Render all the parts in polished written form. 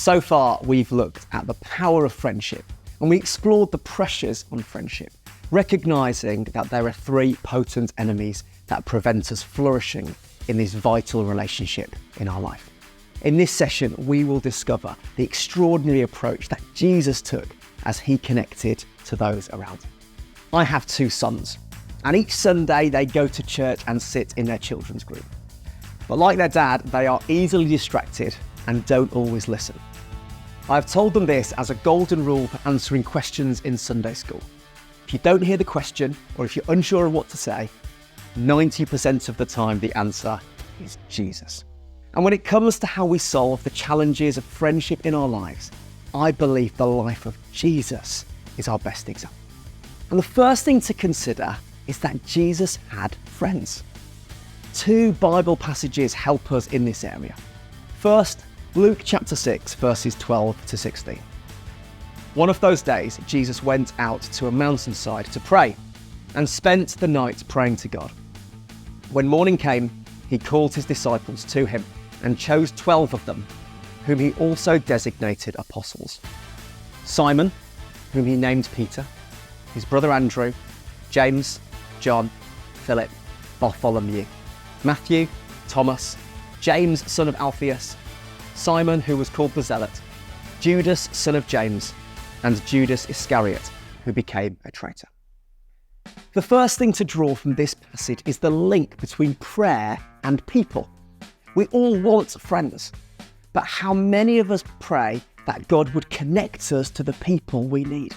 So far, we've looked at the power of friendship and we explored the pressures on friendship, recognising that there are three potent enemies that prevent us flourishing in this vital relationship in our life. In this session, we will discover the extraordinary approach that Jesus took as he connected to those around him. I have two sons, and each Sunday they go to church and sit in their children's group. But like their dad, they are easily distracted and don't always listen. I've told them this as a golden rule for answering questions in Sunday school. If you don't hear the question, or if you're unsure of what to say, 90% of the time the answer is Jesus. And when it comes to how we solve the challenges of friendship in our lives, I believe the life of Jesus is our best example. And the first thing to consider is that Jesus had friends. Two Bible passages help us in this area. First, Luke chapter 6, verses 12 to 16. One of those days, Jesus went out to a mountainside to pray and spent the night praying to God. When morning came, he called his disciples to him and chose 12 of them, whom he also designated apostles. Simon, whom he named Peter, his brother Andrew, James, John, Philip, Bartholomew, Matthew, Thomas, James, son of Alphaeus, Simon, who was called the Zealot, Judas, son of James, and Judas Iscariot, who became a traitor. The first thing to draw from this passage is the link between prayer and people. We all want friends, but how many of us pray that God would connect us to the people we need?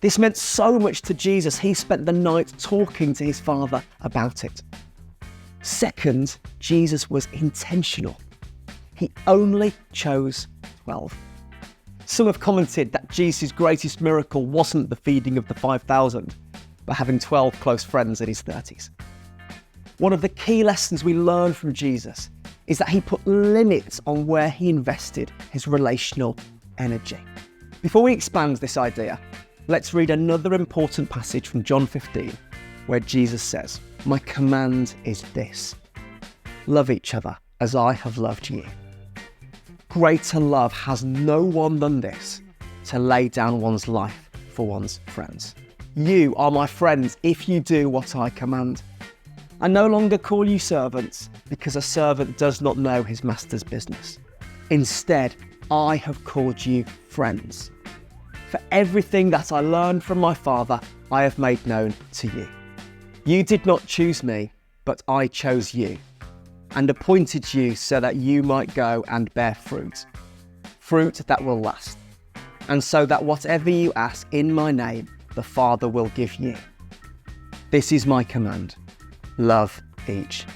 This meant so much to Jesus, he spent the night talking to his Father about it. Second, Jesus was intentional. He only chose 12. Some have commented that Jesus' greatest miracle wasn't the feeding of the 5,000, but having 12 close friends in his 30s. One of the key lessons we learn from Jesus is that he put limits on where he invested his relational energy. Before we expand this idea, let's read another important passage from John 15, where Jesus says, "My command is this: love each other as I have loved you. Greater love has no one than this, to lay down one's life for one's friends. You are my friends if you do what I command. I no longer call you servants, because a servant does not know his master's business. Instead, I have called you friends. For everything that I learned from my Father, I have made known to you. You did not choose me, but I chose you, and appointed you so that you might go and bear fruit that will last, and so that whatever you ask in my name, the Father will give you. This is my command: love each."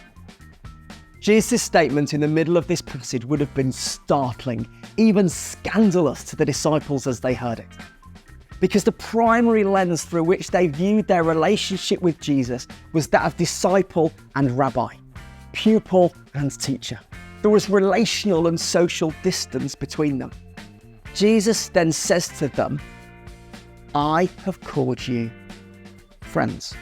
Jesus' statement in the middle of this passage would have been startling, even scandalous to the disciples as they heard it. Because the primary lens through which they viewed their relationship with Jesus was that of disciple and rabbi, pupil and teacher. There was relational and social distance between them. Jesus then says to them, "I have called you friends."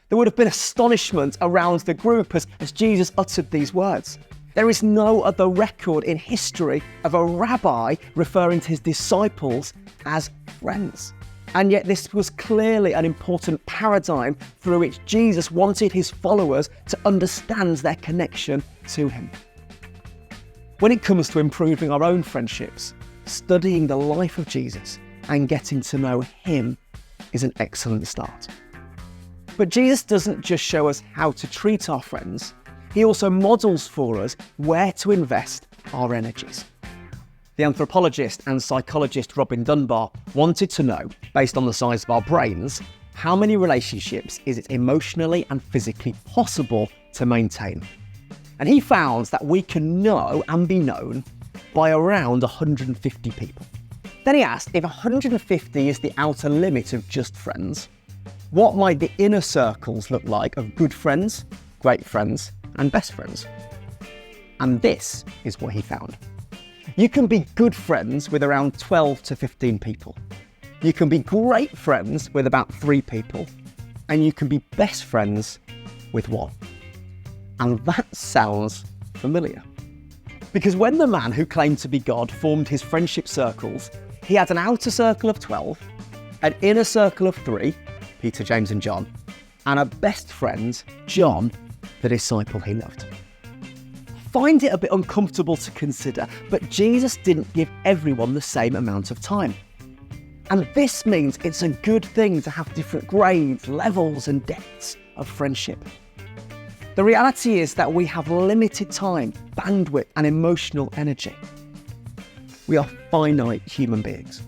There would have been astonishment around the group as Jesus uttered these words. There is no other record in history of a rabbi referring to his disciples as friends. And yet this was clearly an important paradigm through which Jesus wanted his followers to understand their connection to him. When it comes to improving our own friendships, studying the life of Jesus and getting to know him is an excellent start. But Jesus doesn't just show us how to treat our friends, he also models for us where to invest our energies. The anthropologist and psychologist Robin Dunbar wanted to know, based on the size of our brains, how many relationships is it emotionally and physically possible to maintain. And he found that we can know and be known by around 150 people. Then he asked, if 150 is the outer limit of just friends, what might the inner circles look like of good friends, great friends, and best friends? And this is what he found. You can be good friends with around 12 to 15 people. You can be great friends with about 3 people. And you can be best friends with 1. And that sounds familiar. Because when the man who claimed to be God formed his friendship circles, he had an outer circle of 12, an inner circle of 3, Peter, James and John, and a best friend, John, the disciple he loved. Find it a bit uncomfortable to consider, but Jesus didn't give everyone the same amount of time. And this means it's a good thing to have different grades, levels and depths of friendship. The reality is that we have limited time, bandwidth and emotional energy. We are finite human beings.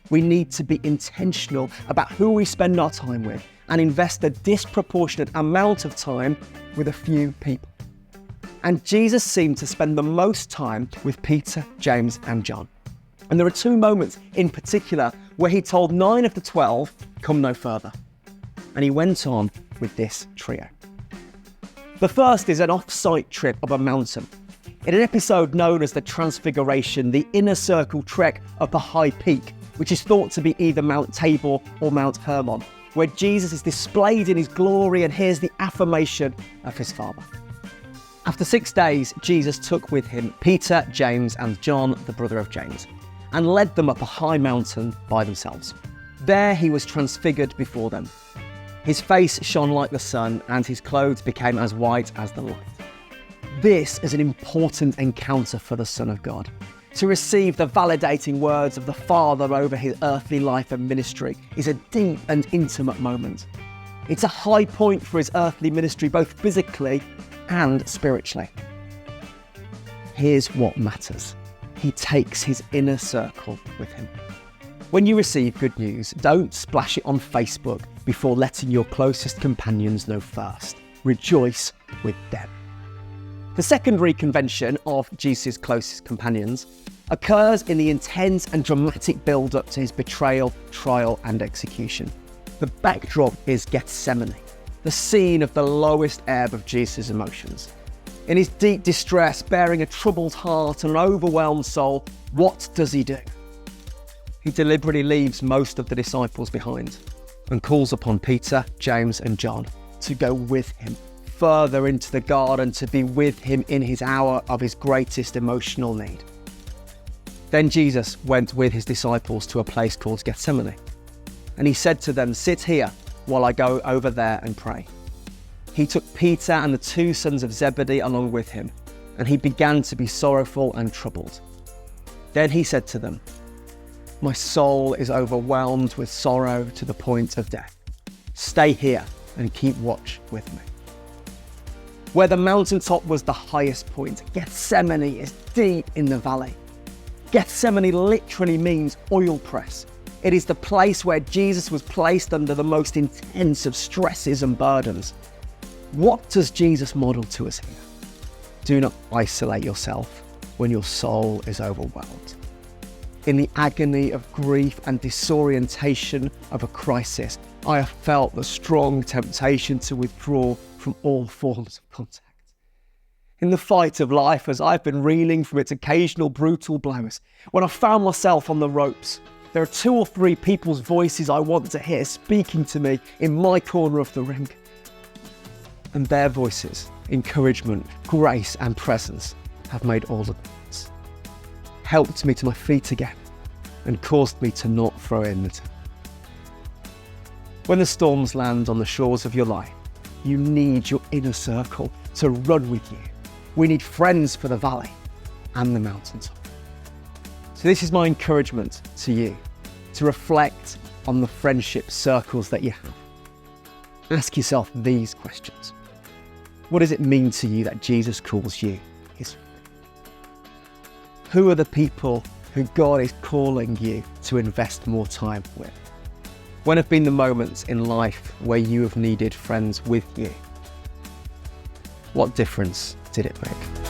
We need to be intentional about who we spend our time with and invest a disproportionate amount of time with a few people. And Jesus seemed to spend the most time with Peter, James and John. And there are 2 moments in particular where he told 9 of the 12, come no further. And he went on with this trio. The first is an off-site trip up a mountain. In an episode known as the Transfiguration, the inner circle trek up a high peak, which is thought to be either Mount Tabor or Mount Hermon, where Jesus is displayed in his glory and hears the affirmation of his Father. After 6 days, Jesus took with him Peter, James and John, the brother of James, and led them up a high mountain by themselves. There he was transfigured before them. His face shone like the sun and his clothes became as white as the light. This is an important encounter for the Son of God. To receive the validating words of the Father over his earthly life and ministry is a deep and intimate moment. It's a high point for his earthly ministry, both physically and spiritually. Here's what matters. He takes his inner circle with him. When you receive good news, don't splash it on Facebook before letting your closest companions know first. Rejoice with them. The secondary convention of Jesus' closest companions occurs in the intense and dramatic build-up to his betrayal, trial and execution. The backdrop is Gethsemane, the scene of the lowest ebb of Jesus' emotions. In his deep distress, bearing a troubled heart and an overwhelmed soul, what does he do? He deliberately leaves most of the disciples behind and calls upon Peter, James and John to go with him further into the garden to be with him in his hour of his greatest emotional need. Then Jesus went with his disciples to a place called Gethsemane, and he said to them, "Sit here while I go over there and pray." He took Peter and the 2 sons of Zebedee along with him, and he began to be sorrowful and troubled. Then he said to them, "My soul is overwhelmed with sorrow to the point of death. Stay here and keep watch with me." Where the mountaintop was the highest point, Gethsemane is deep in the valley. Gethsemane literally means oil press. It is the place where Jesus was placed under the most intense of stresses and burdens. What does Jesus model to us here? Do not isolate yourself when your soul is overwhelmed. In the agony of grief and disorientation of a crisis, I have felt the strong temptation to withdraw from all forms of contact. In the fight of life, as I've been reeling from its occasional brutal blows, when I found myself on the ropes, there are 2 or 3 people's voices I want to hear speaking to me in my corner of the ring. And their voices, encouragement, grace and presence have made all the difference. Helped me to my feet again and caused me to not throw in the towel. When the storms land on the shores of your life, you need your inner circle to run with you. We need friends for the valley and the mountaintop. So this is my encouragement to you, to reflect on the friendship circles that you have. Ask yourself these questions. What does it mean to you that Jesus calls you his friend? Who are the people who God is calling you to invest more time with? When have been the moments in life where you have needed friends with you? What difference did it make?